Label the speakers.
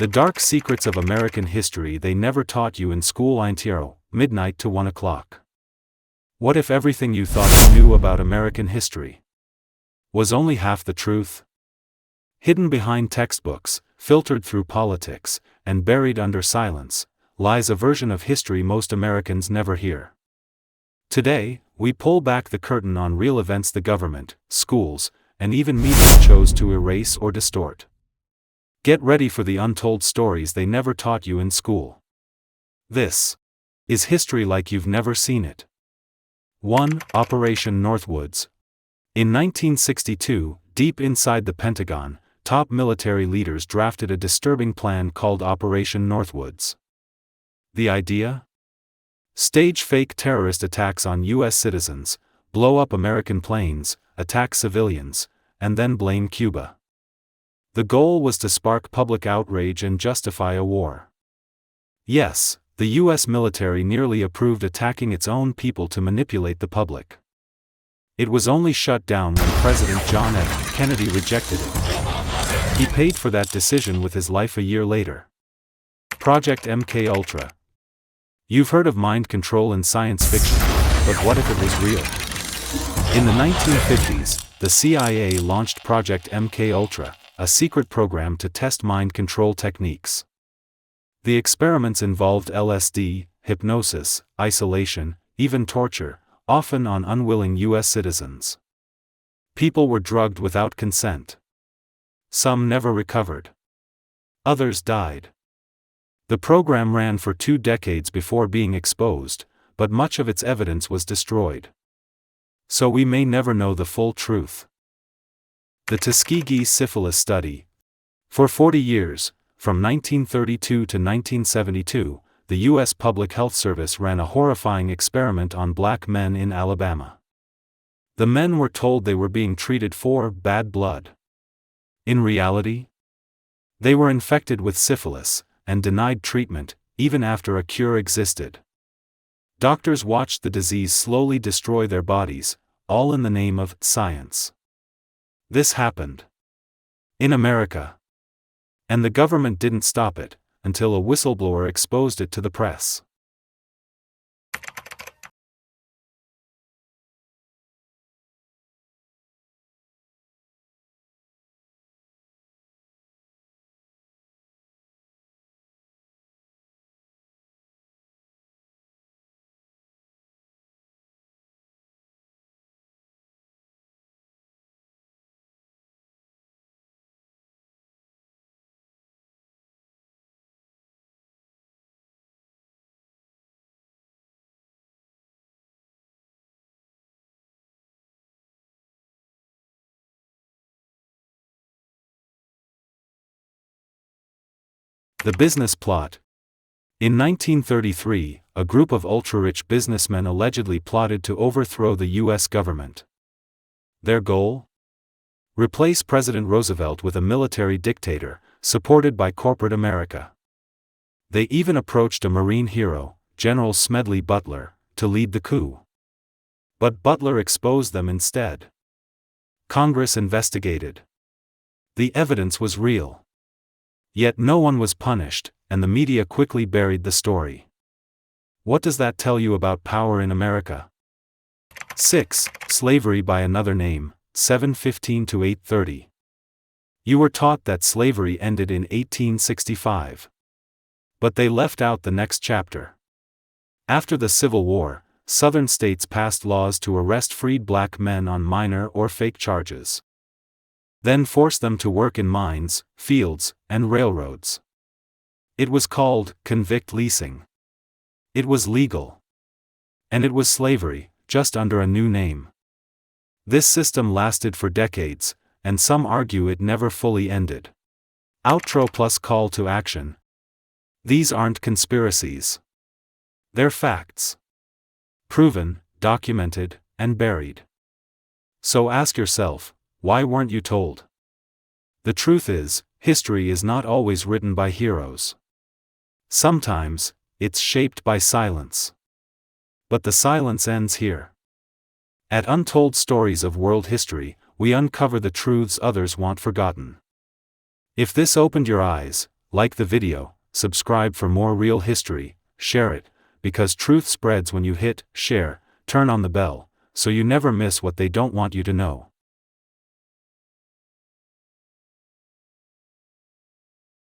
Speaker 1: The dark secrets of American history they never taught you in school. Untold, midnight to 1 o'clock. What if everything you thought you knew about American history was only half the truth? Hidden behind textbooks, filtered through politics, and buried under silence, lies a version of history most Americans never hear. Today, we pull back the curtain on real events the government, schools, and even media chose to erase or distort. Get ready for the untold stories they never taught you in school. This is history like you've never seen it. 1. Operation Northwoods. In 1962, deep inside the Pentagon, top military leaders drafted a disturbing plan called Operation Northwoods. The idea? Stage fake terrorist attacks on U.S. citizens, blow up American planes, attack civilians, and then blame Cuba. The goal was to spark public outrage and justify a war. Yes, the U.S. military nearly approved attacking its own people to manipulate the public. It was only shut down when President John F. Kennedy rejected it. He paid for that decision with his life a year later. Project MKUltra. You've heard of mind control in science fiction, but what if it was real? In the 1950s, the CIA launched Project MKUltra, a secret program to test mind control techniques. The experiments involved LSD, hypnosis, isolation, even torture, often on unwilling U.S. citizens. People were drugged without consent. Some never recovered. Others died. The program ran for 2 decades before being exposed, but much of its evidence was destroyed. So we may never know the full truth. The Tuskegee Syphilis Study. For 40 years, from 1932 to 1972, the U.S. Public Health Service ran a horrifying experiment on black men in Alabama. The men were told they were being treated for bad blood. In reality, they were infected with syphilis, and denied treatment, even after a cure existed. Doctors watched the disease slowly destroy their bodies, all in the name of science. This happened in America. And the government didn't stop it, until a whistleblower exposed it to the press. The business plot. In 1933, a group of ultra-rich businessmen allegedly plotted to overthrow the U.S. government. Their goal? Replace President Roosevelt with a military dictator, supported by corporate America. They even approached a Marine hero, General Smedley Butler, to lead the coup. But Butler exposed them instead. Congress investigated. The evidence was real. Yet no one was punished, and the media quickly buried the story. What does that tell you about power in America? 6. Slavery by another name, 715 to 830. You were taught that slavery ended in 1865. But they left out the next chapter. After the Civil War, Southern states passed laws to arrest freed black men on minor or fake charges. Then forced them to work in mines, fields, and railroads. It was called convict leasing. It was legal. And it was slavery, just under a new name. This system lasted for decades, and some argue it never fully ended. Outro plus call to action. These aren't conspiracies. They're facts. Proven, documented, and buried. So ask yourself, why weren't you told? The truth is, history is not always written by heroes. Sometimes, it's shaped by silence. But the silence ends here. At Untold Stories of World History, we uncover the truths others want forgotten. If this opened your eyes, like the video, subscribe for more real history, share it, because truth spreads when you hit share, turn on the bell, so you never miss what they don't want you to know.